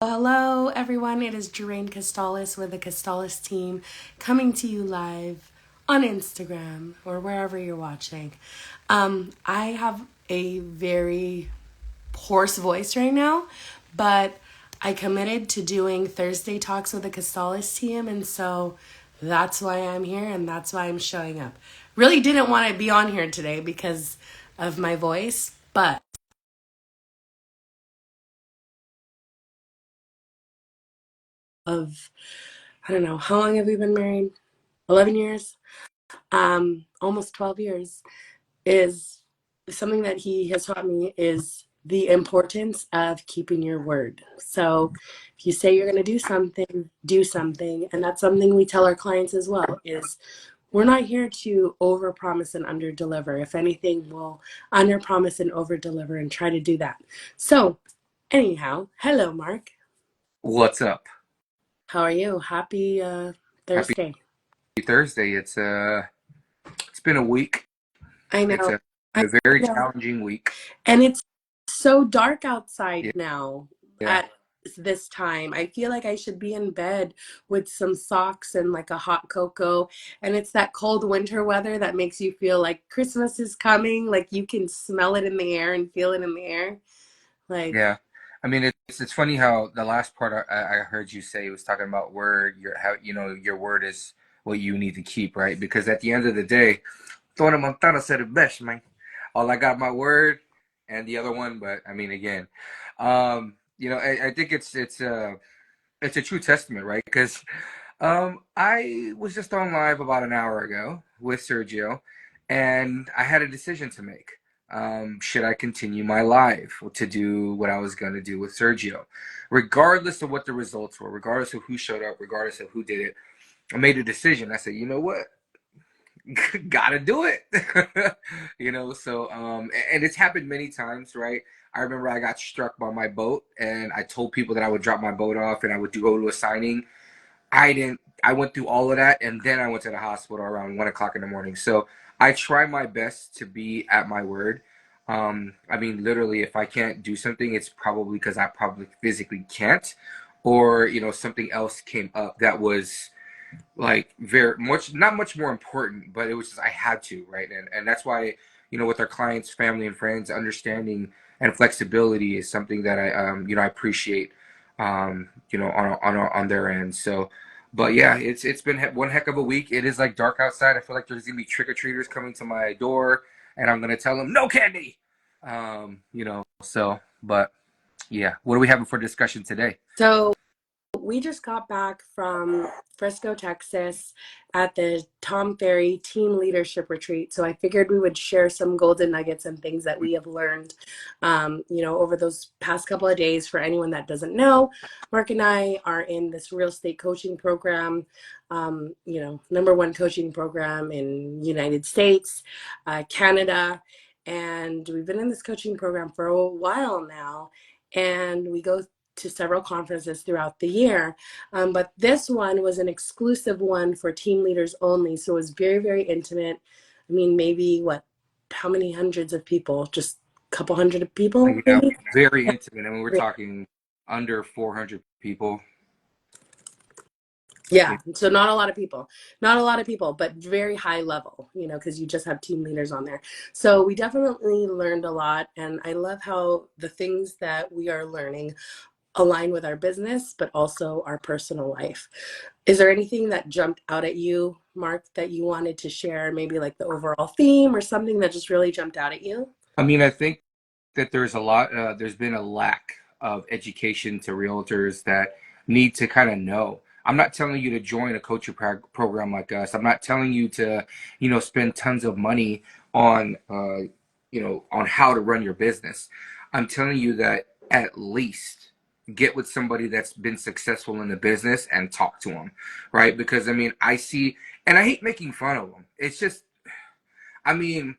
Hello, everyone. It is Joraine Costales with the Costales team coming to you live on Instagram or wherever you're watching. I have a very hoarse voice right now, but I committed to doing Thursday talks with the Costales team, and so that's why I'm here and that's why I'm showing up. Really didn't want to be on here today because of my voice, but of I don't know, how long have we been married? 11 years? Almost 12 years, is something that he has taught me is the importance of keeping your word. So if you say you're going to do something. And that's something we tell our clients as well is we're not here to overpromise and underdeliver. If anything, we'll underpromise and overdeliver and try to do that. So anyhow, hello, Mark. What's up? How are you? Happy Happy Thursday. Thursday. It's been a week. I It's know. been I a very know. challenging week. And it's so dark outside Yeah, now yeah, at this time. I feel like I should be in bed with some socks and like a hot cocoa. And it's that cold winter weather that makes you feel like Christmas is coming. Like you can smell it in the air and feel it in the air. Like, yeah. I mean, it's funny how the last part I heard you say was talking about where your word is what you need to keep, right? Because at the end of the day, Tony Montana said it best, man. All I got my word and the other one, but I mean, again, I think it's a true testament, right? Because I was just on live about an hour ago with Sergio, and I had a decision to make. Should I continue my live to do what I was going to do with Sergio? Regardless of what the results were, regardless of who showed up, regardless of who did it, I made a decision. I said, you know what? Gotta do it. And it's happened many times, right? I remember I got struck by my boat, and I told people that I would drop my boat off and I would go to a signing. I didn't. I went through all of that, and then I went to the hospital around 1 o'clock in the morning. So I try my best to be at my word. I mean, literally, if I can't do something, it's probably because I probably physically can't, or something else came up that was like very much not much more important, but it was just I had to, right? And that's why with our clients, family, and friends, understanding and flexibility is something that I appreciate on their end. So, but yeah, it's been one heck of a week. It is like dark outside. I feel like there's gonna be trick-or-treaters coming to my door, and I'm gonna tell them no candy. But yeah, what do we have for discussion today? so we just got back from Frisco, Texas at the Tom Ferry Team Leadership Retreat. So I figured we would share some golden nuggets and things that we have learned, over those past couple of days. For anyone that doesn't know, Mark and I are in this real estate coaching program, number one coaching program in United States, Canada. And we've been in this coaching program for a while now. And we go to several conferences throughout the year. But this one was an exclusive one for team leaders only. So it was very, very intimate. I mean, maybe how many hundreds of people? Just a couple hundred of people, Yeah, maybe? very intimate. I mean, we're talking under 400 people. Yeah, so not a lot of people, not a lot of people, but very high level, because you just have team leaders on there. So we definitely learned a lot. And I love how the things that we are learning align with our business, but also our personal life. Is there anything that jumped out at you, Mark, that you wanted to share? Maybe like the overall theme or something that just really jumped out at you? I mean, I think that there's been a lack of education to realtors that need to kind of know. I'm not telling you to join a coaching program like us. I'm not telling you to, spend tons of money on, on how to run your business. I'm telling you that at least get with somebody that's been successful in the business and talk to them, right? Because I mean, I see, and I hate making fun of them. It's just, I mean,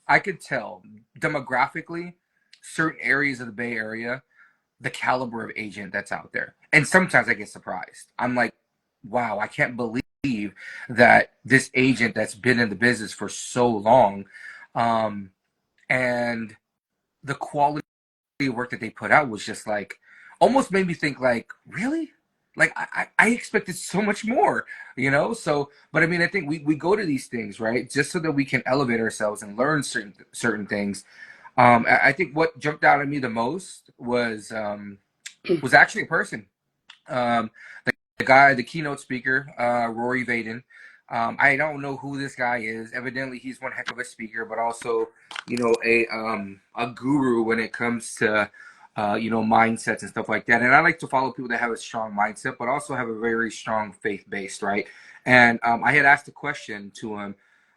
I could tell demographically certain areas of the Bay Area, the caliber of agent that's out there. And sometimes I get surprised. I'm like, wow, I can't believe that this agent that's been in the business for so long, um, and the quality of work that they put out was just like almost made me think like, really? Like I expected so much more, you know? So, but I mean, I think we go to these things, right? Just so that we can elevate ourselves and learn certain things. I think what jumped out at me the most was actually a person. Um, the guy, the keynote speaker, Rory Vaden. I don't know who this guy is. Evidently, he's one heck of a speaker, but also, a guru when it comes to, mindsets and stuff like that. And I like to follow people that have a strong mindset, but also have a very strong faith based, right? And I had asked a question to him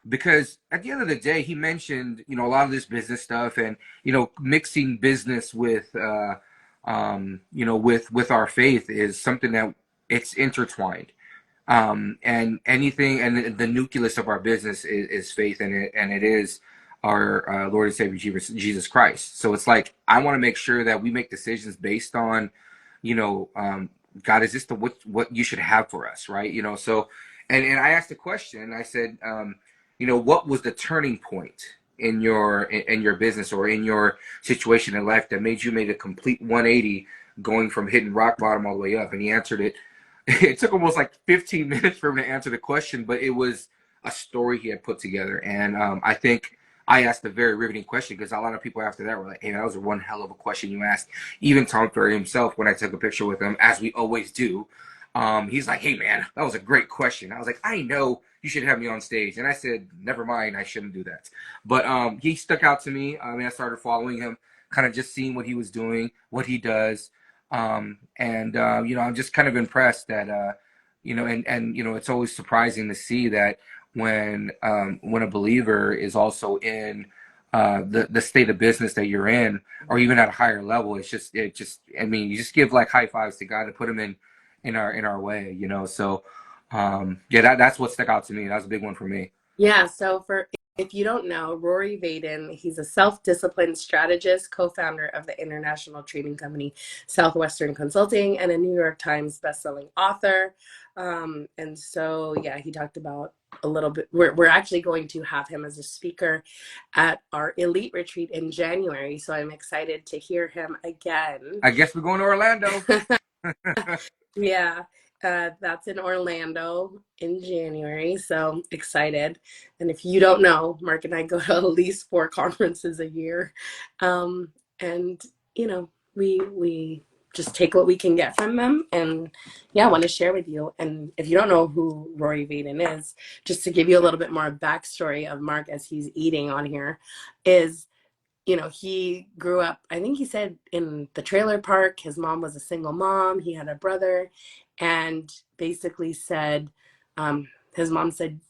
because at the end of the day, he mentioned, a lot of this business stuff and, mixing business with, with our faith is something that it's intertwined. And anything, and the nucleus of our business is faith, and it is our Lord and Savior Jesus Christ. So it's like I want to make sure that we make decisions based on, you know, um, God, is this the what you should have for us, right? So, and I asked a question. I said, what was the turning point in your business or in your situation in life that made you made a complete 180, going from hitting rock bottom all the way up? And he answered it. It took almost like 15 minutes for him to answer the question, but it was a story he had put together. And I think I asked a very riveting question because a lot of people after that were like, hey, that was one hell of a question you asked. Even Tom Ferry himself, when I took a picture with him, as we always do, he's like, hey, man, that was a great question. I was like, I know you should have me on stage. And I said, never mind, I shouldn't do that. But he stuck out to me. I started following him, kind of just seeing what he was doing, what he does. I'm just kind of impressed that, it's always surprising to see that when a believer is also in the state of business that you're in, or even at a higher level, you just give like high fives to God to put him in our way, So, that's what stuck out to me. That was a big one for me. Yeah, so for if you don't know, Rory Vaden, he's a self-disciplined strategist, co-founder of the international trading company Southwestern Consulting, and a New York Times bestselling author. And so, yeah, he talked about a little bit. We're actually going to have him as a speaker at our elite retreat in January. So I'm excited to hear him again. I guess we're going to Orlando. Yeah, that's in Orlando in January, so excited. And if you don't know, Mark and I go to at least 4 conferences a year. Um, and we just take what we can get from them, and yeah, I want to share with you. And if you don't know who Rory Vaden is, just to give you a little bit more backstory of Mark as he's eating on here, is he grew up, I think he said, in the trailer park. His mom was a single mom. He had a brother, and basically said, his mom said,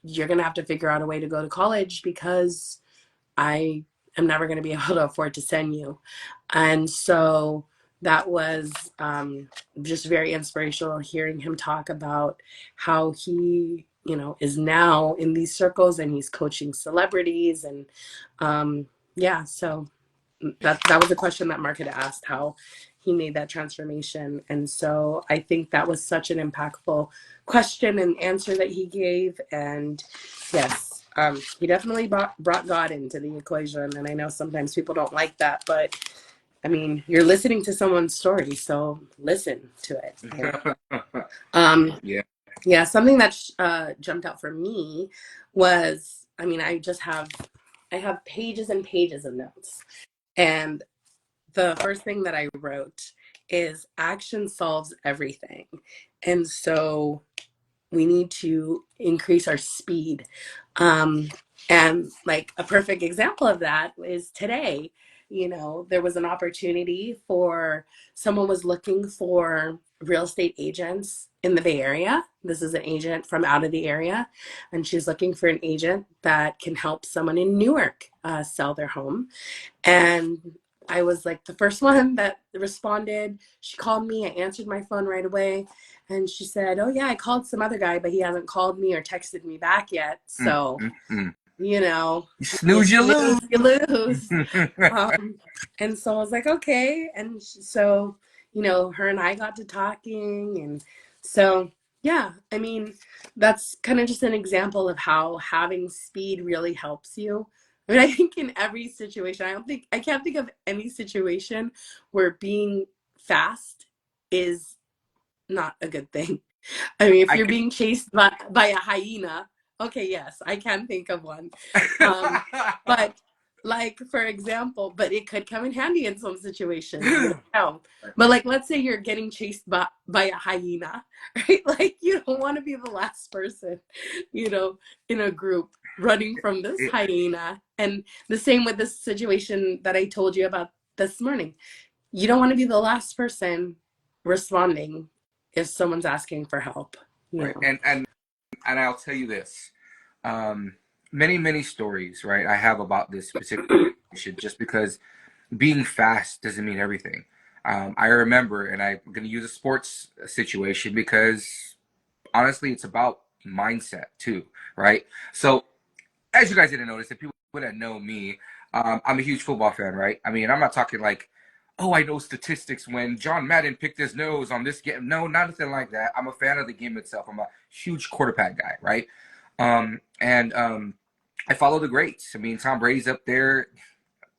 you're going to have to figure out a way to go to college because I am never going to be able to afford to send you. And so that was just very inspirational, hearing him talk about how he, is now in these circles and he's coaching celebrities. And yeah, so that was a question that Mark had asked, how he made that transformation. And so I think that was such an impactful question and answer that he gave. And yes, he definitely brought God into the equation. And I know sometimes people don't like that, but I mean, you're listening to someone's story, so listen to it. Um, Yeah. yeah, something that jumped out for me was, I mean, I have pages and pages of notes. And the first thing that I wrote is action solves everything. And so we need to increase our speed. Um, and like a perfect example of that is today. There was an opportunity for someone was looking for real estate agents in the Bay Area. This is an agent from out of the area, and she's looking for an agent that can help someone in Newark sell their home. And I was like the first one that responded. She called me. I answered my phone right away. And she said, oh, yeah, I called some other guy, but he hasn't called me or texted me back yet. Mm, So, mm, mm. you know, You you snooze, you snooze, lose. you lose. And so I was like, okay. And so, her and I got to talking. And so, yeah, I mean, that's kind of just an example of how having speed really helps you. I mean, I think in every situation, I can't think of any situation where being fast is not a good thing. I mean, if I you're can. being chased by a hyena, okay, yes, I can think of one. Um, but like for example, but it could come in handy in some situations. You don't know. But like, let's say you're getting chased by a hyena, right? Like, you don't want to be the last person, you know, in a group running from this It, hyena. And the same with this situation that I told you about this morning. You don't want to be the last person responding if someone's asking for help, you right, know. and I'll tell you this. Um, many stories, right, I have about this specific situation, just because being fast doesn't mean everything. I remember, and I'm going to use a sports situation because honestly, it's about mindset too, right? So, as you guys didn't notice, if people that know me, I'm a huge football fan, right? I mean, I'm not talking like, oh, I know statistics when John Madden picked his nose on this game. No, nothing like that. I'm a fan of the game itself. I'm a huge quarterback guy, right? And I follow the greats. I mean, Tom Brady's up there,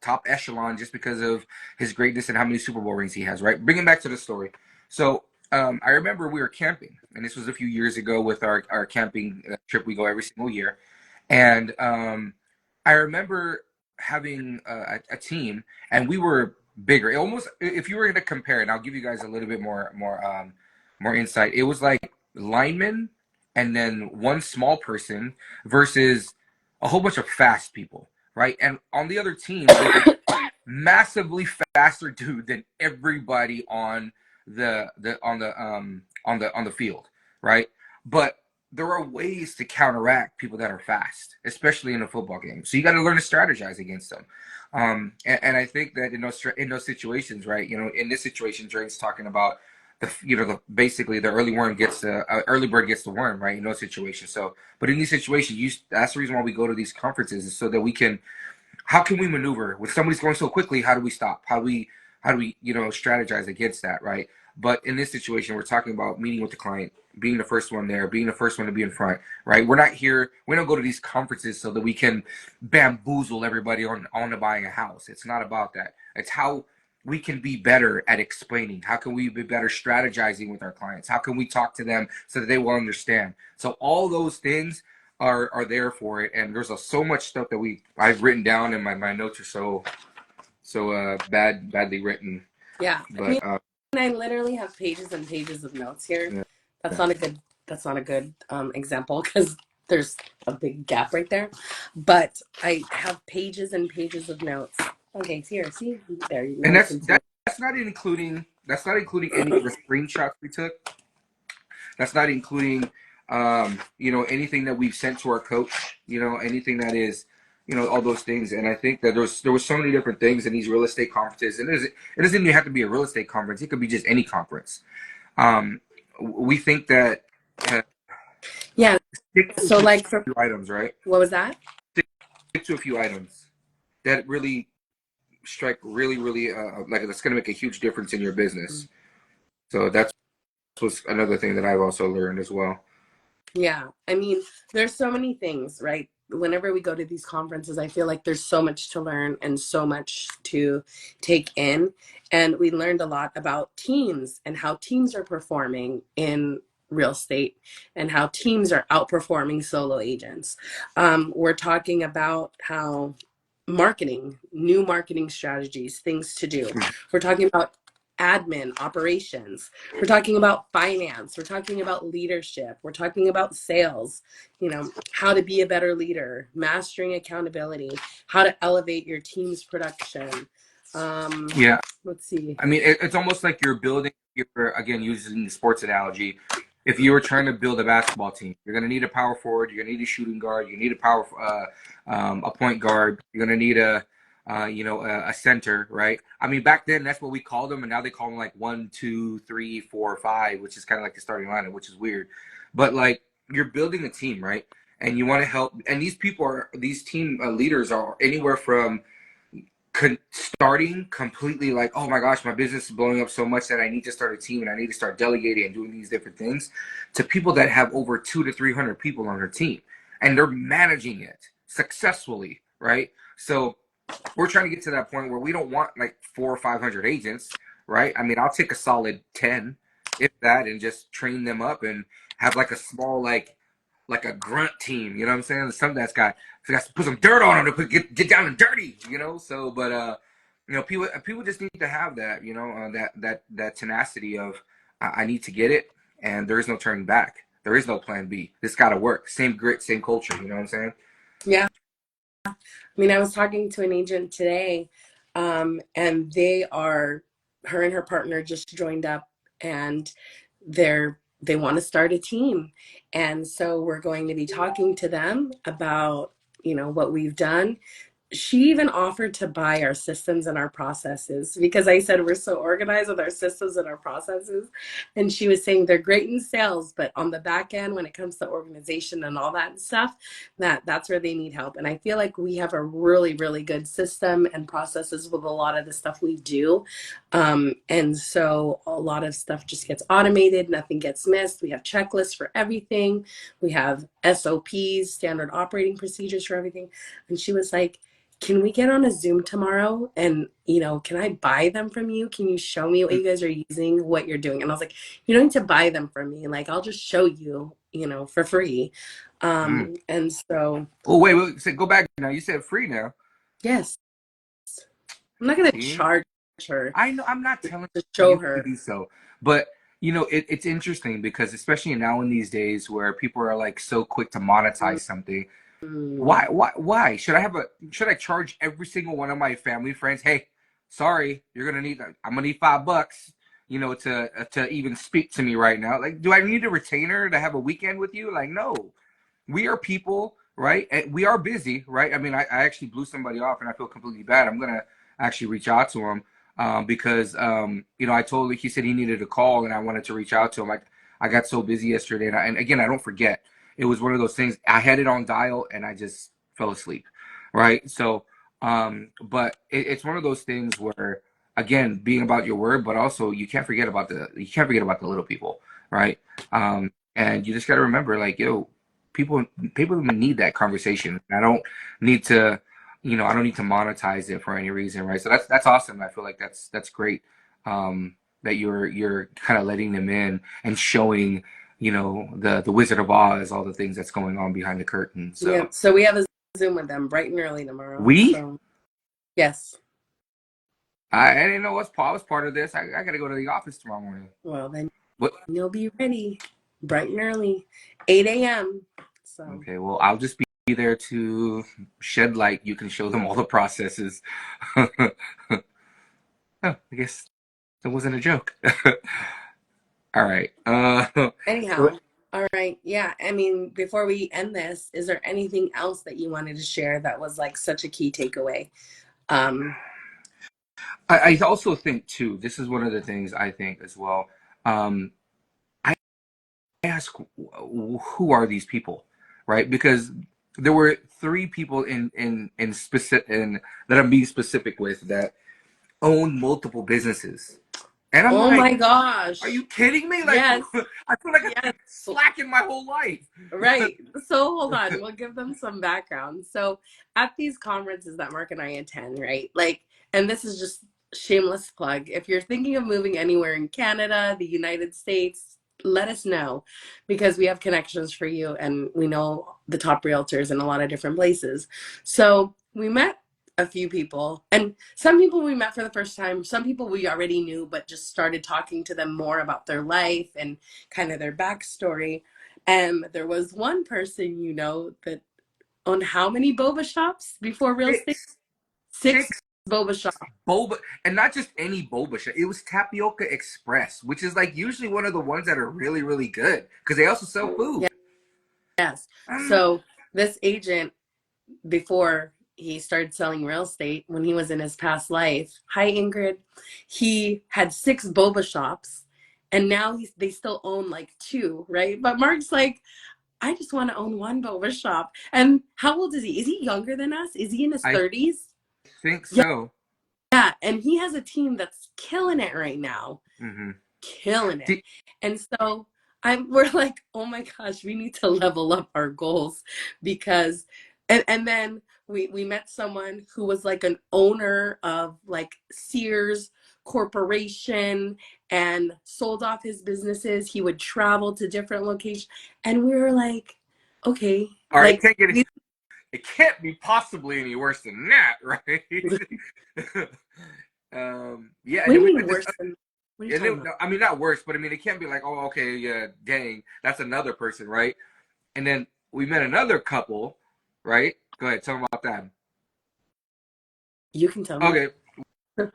top echelon, just because of his greatness and how many Super Bowl rings he has, right? Bringing back to the story. So I remember we were camping, and this was a few years ago with our camping trip we go every single year. And I remember having a team, and we were bigger. It almost, if you were going to compare it, and I'll give you guys a little bit more insight. It was like linemen, and then one small person versus a whole bunch of fast people, right? And on the other team, there's a massively faster dude than everybody on the field, right? But there are ways to counteract people that are fast, especially in a football game. So you got to learn to strategize against them. And I think that in those situations, right? You know, in this situation, Drake's talking about basically the early bird gets the worm, right? In those situations. So, but in these situations, that's the reason why we go to these conferences, is so that we can how can we maneuver when somebody's going so quickly? How do we stop? How do we strategize against that, right? But in this situation, we're talking about meeting with the client, being the first one there, being the first one to be in front, right? We're not here. We don't go to these conferences so that we can bamboozle everybody on to buying a house. It's not about that. It's how we can be better at explaining. How can we be better strategizing with our clients? How can we talk to them so that they will understand? So all those things are there for it, and there's so much stuff that I've written down, and my notes are so badly written. Yeah. I But mean, I literally have pages and pages of notes here. yeah, That's not a good example because there's a big gap right there. But I have pages and pages of notes. Okay, here, see there, now and you that's can see. not including any of the screenshots we took. That's not including anything that we've sent to our coach. Anything that is. All those things, and I think that there was so many different things in these real estate conferences, and it doesn't even have to be a real estate conference. It could be just any conference. We think that uh, Yeah. stick to So a like for few items, right? what was that? Stick to a few items that really strike really like that's going to make a huge difference in your business. So that's was another thing that I've also learned as well. Yeah. I mean, there's so many things, right? Whenever we go to these conferences, I feel like there's so much to learn and so much to take in. And we learned a lot about teams and how teams are performing in real estate and how teams are outperforming solo agents. We're talking about how marketing, new marketing strategies, things to do. We're talking about admin, operations. We're talking about finance. We're talking about leadership. We're talking about sales, how to be a better leader, mastering accountability, how to elevate your team's production. Um, Yeah, let's see. I mean, it's almost like you're building. You're again using the sports analogy. If you were trying to build a basketball team, you're going to need a power forward. You're going to need a shooting guard. You need a point guard. You're going to need a center, right? I mean, back then that's what we called them, and now they call them like 1, 2, 3, 4, 5, which is kind of like the starting lineup, which is weird. But like you're building a team, right? And you want to help. And these team leaders are anywhere from starting completely like, oh my gosh, my business is blowing up so much that I need to start a team and I need to start delegating and doing these different things, to people that have over 200 to 300 people on their team and they're managing it successfully, right? So we're trying to get to that point where we don't want like 400 or 500 agents. right? I mean, I'll take a solid 10, if that, and just train them up and have like a small like a grunt team. You know what I'm saying? Something that's got to put some dirt on them to get down and dirty. You know. So, but people just need to have that. That tenacity of I need to get it, and there is no turning back. There is no plan B. This got to work. Same grit, same culture. You know what I'm saying? Yeah. I mean, I was talking to an agent today, and her and her partner just joined up, and they want to start a team. And so we're going to be talking to them about, what we've done. She even offered to buy our systems and our processes because I said we're so organized with our systems and our processes. And she was saying they're great in sales, but on the back end, when it comes to organization and all that stuff, that's where they need help. And I feel like we have a really, really good system and processes with a lot of the stuff we do. And so a lot of stuff just gets automated, nothing gets missed. We have checklists for everything. We have SOPs, standard operating procedures for everything. And she was like, can we get on a Zoom tomorrow? And, can I buy them from you? Can you show me what you guys are using, what you're doing? And I was like, you don't need to buy them from me. Like, I'll just show you, for free. Mm. And so, Oh wait, so go back now. You said free now. yes, I'm not going to See, charge her I know I'm not telling to show you to her. do so, but it's interesting because especially now in these days where people are like so quick to monetize something. Mm, Why should I charge every single one of my family friends? Hey, sorry, I'm gonna need $5, to even speak to me right now. Like, do I need a retainer to have a weekend with you? Like, no, we are people, right? And we are busy, right? I mean, I actually blew somebody off and I feel completely bad. I'm gonna actually reach out to him because I told him, he said he needed a call and I wanted to reach out to him. I got so busy yesterday, and again, I don't forget. It was one of those things. I had it on dial and I just fell asleep, right? So, but it's one of those things where, again, being about your word, but also you can't forget about the little people, right? And you just got to remember, like, yo, people people need that conversation. I don't need to, I don't need to monetize it for any reason, right? So that's awesome. I feel like that's great. That you're kind of letting them in and showing, the Wizard of Oz, all the things that's going on behind the curtain. yeah. So So we have a Zoom with them bright and early tomorrow. we, So, yes. I didn't know I was part of this. I got to go to the office tomorrow morning. Well, then What? you'll be ready bright and early, 8 a.m. So, Okay, well, I'll just be there to shed light. You can show them all the processes. Oh, I guess that wasn't a joke. All right. anyhow, all right. Yeah. I mean, before we end this, is there anything else that you wanted to share that was like such a key takeaway? Um, I also think too. This is one of the things I think as well. Um, I ask, who are these people, right? Because there were three people in specific in that I'm being specific with that own multiple businesses, and I'm oh like, my are gosh. you kidding me? Like, Yes. I feel like I've Yes. been slacking my whole life. Right. So hold on, we'll give them some background. So at these conferences that Mark and I attend, right? Like, and this is just shameless plug. If you're thinking of moving anywhere in Canada, the United States, let us know because we have connections for you and we know the top realtors in a lot of different places. So we met a few people and some people we met for the first time, some people we already knew, but just started talking to them more about their life and kind of their backstory. And there was one person, that owned how many boba shops before real estate? Six, Six six boba shops. boba, and not just any boba shop. It was Tapioca Express, which is like usually one of the ones that are really, really good because they also sell food. Yes. Um, So this agent, before he started selling real estate, when he was in his past life, hi Ingrid, he had six boba shops, and now they still own like two, right? But Mark's like, I just want to own one boba shop. And how old is he? Is he younger than us? Is he in his I 30s? think Yeah, so. yeah, and he has a team that's killing it right now. Hmm. Killing it. And so we're like, oh my gosh, we need to level up our goals because and then we met someone who was like an owner of like Sears, corporation and sold off his businesses. He would travel to different locations. And we were like, okay, All right, like, it can't be possibly any worse than that, right? Yeah, what and do then you we mean met this. worse than, what are you And talking then, about? no, I mean, not worse, but I mean, it can't be like, oh, okay, yeah, dang, that's another person, right? And then we met another couple, right? Go ahead, tell them about that. You can tell me. Okay,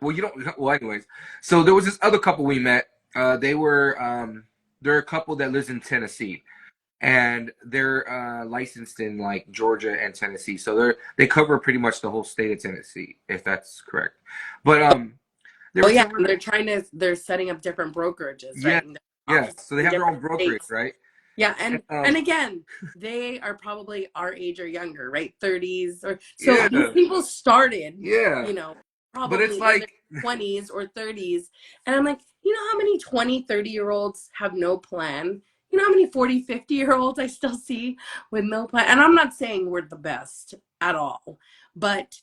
well, you don't. Well, anyways, so there was this other couple we met. They're a couple that lives in Tennessee, and they're licensed in like Georgia and Tennessee. So they cover pretty much the whole state of Tennessee, if that's correct. But they Oh were yeah, telling and me, they're setting up different brokerages, yeah, right? And yeah. offices So they in have their own different brokerage, states. right? Yeah, And, and again, they are probably our age or younger, right? 30s or so these yeah, people started, yeah. you know, But it's probably in their like, 20s or 30s. And I'm like, you know how many 20, 30-year-olds have no plan? You know how many 40, 50-year-olds I still see with no plan? And I'm not saying we're the best at all, but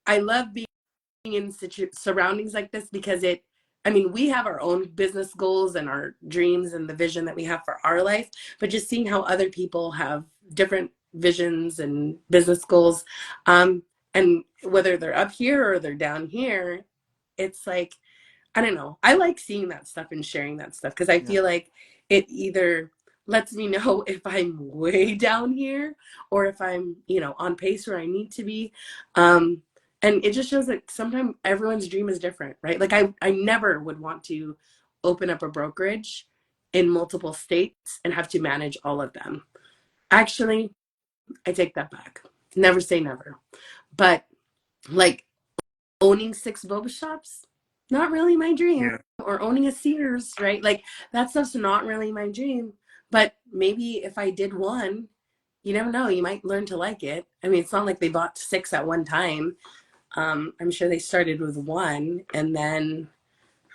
I love being in surroundings like this because I mean, we have our own business goals and our dreams and the vision that we have for our life, but just seeing how other people have different visions and business goals, um, and whether they're up here or they're down here, it's like, I don't know. I like seeing that stuff and sharing that stuff because I yeah, feel like it either lets me know if I'm way down here or if I'm, on pace where I need to be. Um, and it just shows that sometimes everyone's dream is different, right? Like I never would want to open up a brokerage in multiple states and have to manage all of them. Actually, I take that back. Never say never. But like owning six boba shops, not really my dream. yeah, Or owning a Sears, right? Like that stuff's not really my dream. But maybe if I did one, you never know. You might learn to like it. I mean, it's not like they bought six at one time. I'm sure they started with one and then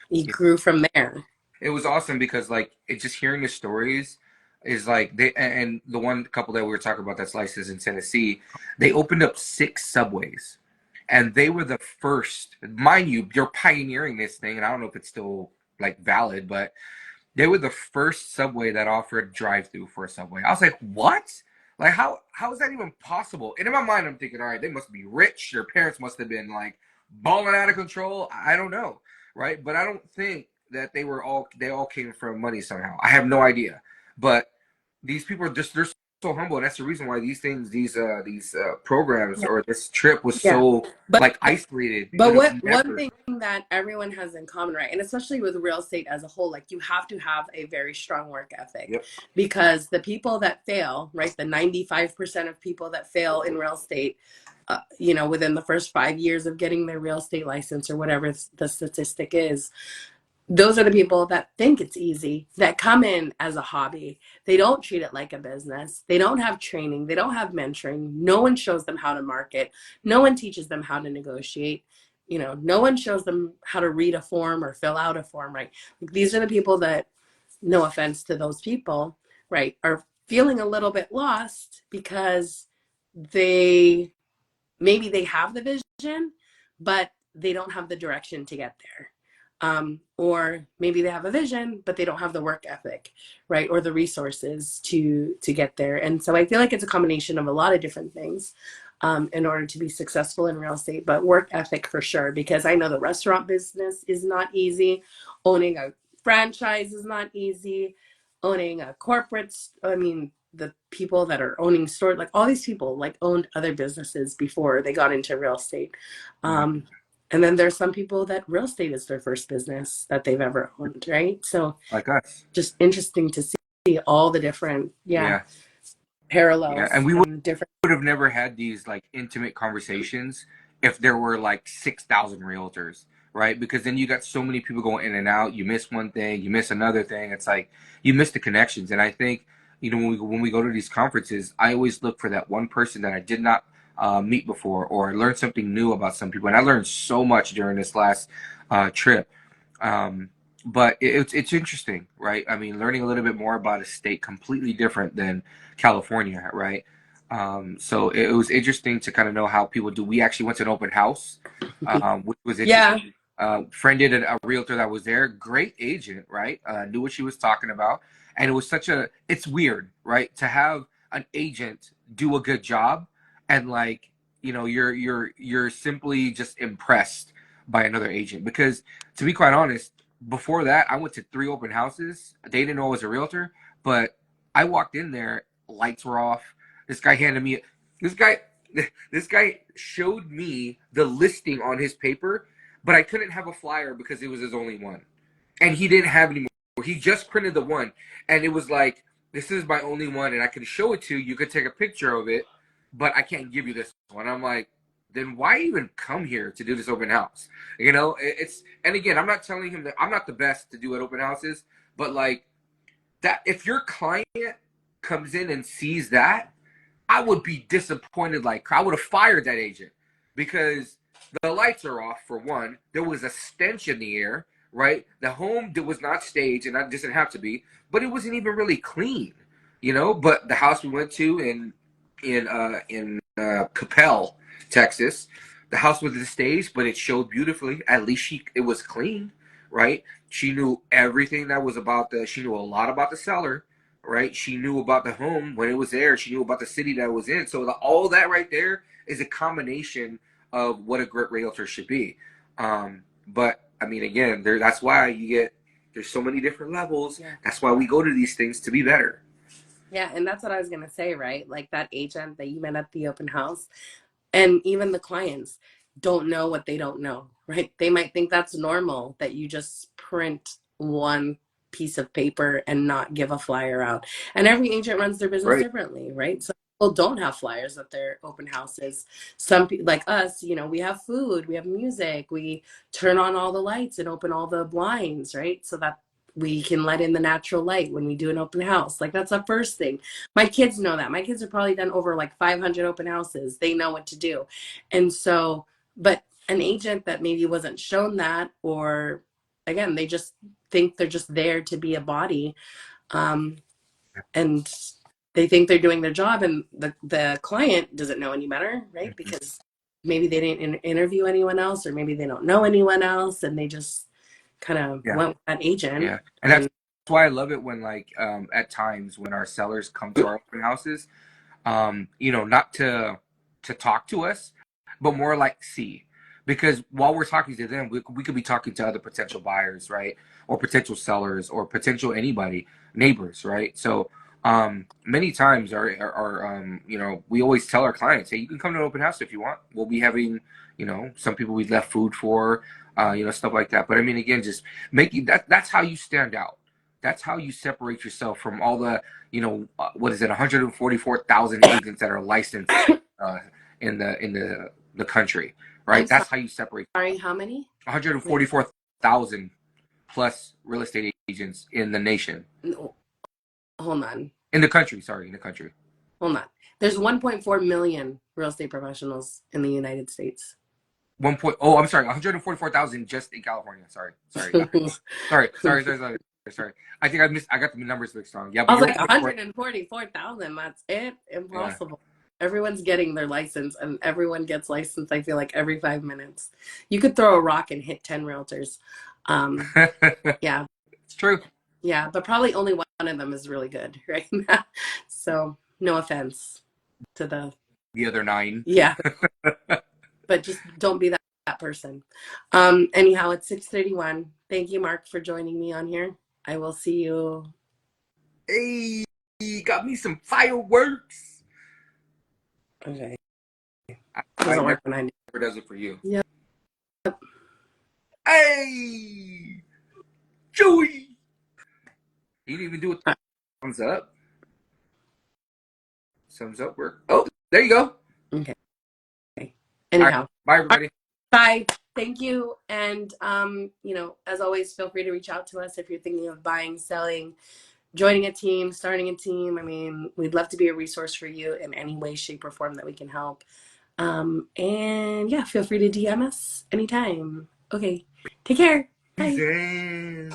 he yeah. grew from there. It was awesome because like it just hearing the stories is like and the one couple that we were talking about that's licensed in Tennessee, they opened up 6 subways, and they were the first. Mind you, you're pioneering this thing, and I don't know if it's still like valid, but they were the first subway that offered drive-through for a subway. I was like, what? Like how is that even possible? And in my mind, I'm thinking, all right, they must be rich. Their parents must have been like balling out of control. I don't know, right? But I don't think that they all came from money somehow. I have no idea. But these people are just they're so humble, and that's the reason why these programs Yeah. or this trip was Yeah. so But like isolated. But You know, what one never. thing that everyone has in common, right? And especially with real estate as a whole, like you have to have a very strong work ethic Yep. because the people that fail, right? The 95% of people that fail in real estate, within the first 5 years of getting their real estate license or whatever the statistic is, those are the people that think it's easy, that come in as a hobby. They don't treat it like a business. They don't have training. They don't have mentoring. No one shows them how to market. No one teaches them how to negotiate. No one shows them how to read a form or fill out a form, right? Like, these are the people that, no offense to those people, right, are feeling a little bit lost because they maybe they have the vision, but they don't have the direction to get there. Or maybe they have a vision, but they don't have the work ethic, right, or the resources to get there. And so I feel like it's a combination of a lot of different things in order to be successful in real estate, but work ethic for sure, because I know the restaurant business is not easy. Owning a franchise is not easy. Owning a corporate, I mean, the people that are owning stores, like all these people like owned other businesses before they got into real estate. Yeah. Um, and then there's some people that real estate is their first business that they've ever owned, right? So Like us. just interesting to see all the different, yeah, Yeah. Yeah. And parallels we and different. would have never had these like intimate conversations if there were like 6,000 realtors, right? Because then you got so many people going in and out. You miss one thing, you miss another thing. It's like you miss the connections. And I think, when we go to these conferences, I always look for that one person that I did not meet before, or I learned something new about some people. And I learned so much during this last trip. Um, but it's interesting, right? I mean, learning a little bit more about a state completely different than California, right? So it was interesting to kind of know how people do. We actually went to an open house, which was Yeah. interesting. Friended a realtor that was there, great agent, right? Knew what she was talking about, and it was such a. It's weird, right, to have an agent do a good job, and like you're simply just impressed by another agent because to be quite honest, before that I went to 3 open houses. They didn't know I was a realtor, but I walked in there, lights were off. This guy handed me this guy this guy showed me the listing on his paper, but I couldn't have a flyer because it was his only one. And he didn't have any more. He just printed the one. And it was like, this is my only one, and I can show it to you. You could take a picture of it, but I can't give you this one. I'm like, then why even come here to do this open house? It's, and again, I'm not telling him that I'm not the best to do at open houses, but like that, if your client comes in and sees that, I would be disappointed. Like I would have fired that agent because the lights are off for one. There was a stench in the air, right? The home was not staged, and that doesn't have to be, but it wasn't even really clean, But the house we went to in Capel, Texas, the house was staged, but it showed beautifully. At least it was clean, right? She knew everything that was about the. She knew a lot about the seller, right? She knew about the home when it was there. She knew about the city that it was in. So all that right there is a combination of what a great realtor should be. But I mean, again, that's why there's so many different levels. Yeah. That's why we go to these things to be better. Yeah, and that's what I was gonna say, right? Like that agent that you met at the open house, and even the clients don't know what they don't know, right? They might think that's normal that you just print one piece of paper and not give a flyer out. And every agent runs their business Right. differently, right? Some people don't have flyers at their open houses. Some people, like us, we have food, we have music, we turn on all the lights and open all the blinds, right? So that we can let in the natural light when we do an open house. Like that's the first thing. My kids know that. My kids have probably done over like 500 open houses. They know what to do. And so, but an agent that maybe wasn't shown that, or again, they just think they're just there to be a body. Um, and they think they're doing their job, and the client doesn't know any better, right? Mm-hmm. Because maybe they didn't interview anyone else, or maybe they don't know anyone else, and they just kind of Yeah. went with that agent. Yeah. And that's why I love it when like at times when our sellers come to our open houses, not to talk to us, but more like see. Because while we're talking to them, we could be talking to other potential buyers, right? Or potential sellers or potential anybody, neighbors, right? So many times we always tell our clients, hey, you can come to an open house if you want. We'll be having, some people we left food for, stuff like that. But I mean, again, just making that's how you stand out. That's how you separate yourself from all the what is it, 144,000 agents that are licensed in the country, I'm right? That's how you separate sorry, how many? Wait, 144,000 plus real estate agents in the nation, no, hold on. in the country. Sorry, in the country. Hold on. There's 1.4 million real estate professionals in the United States. I'm sorry, 144,000 just in California. Sorry, sorry. I think I got the numbers mixed wrong. Yeah, I but was you're like 144. 144,000. That's it? Yeah. Impossible. Everyone's getting their license, and everyone gets licensed, I feel like, every 5 minutes. You could throw a rock and hit 10 realtors. Yeah, It's true. yeah, but probably only one of them is really good, right? So, no offense to The other nine. yeah, but just don't be that person. Anyhow, it's 6:31. Thank you, Mark, for joining me on here. I will see you. Hey, got me some fireworks. Okay. I Doesn't never work when I do. does it for you. Yeah. Hey, Joey. He didn't even do a thumbs up. Thumbs up work. Oh, there you go. Okay. All right. Anyhow. Bye, All right, everybody. bye. Thank you. And as always, feel free to reach out to us if you're thinking of buying, selling, joining a team, starting a team. I mean, we'd love to be a resource for you in any way, shape, or form that we can help. And yeah, feel free to DM us anytime. Okay. Take care. Peace Bye. in.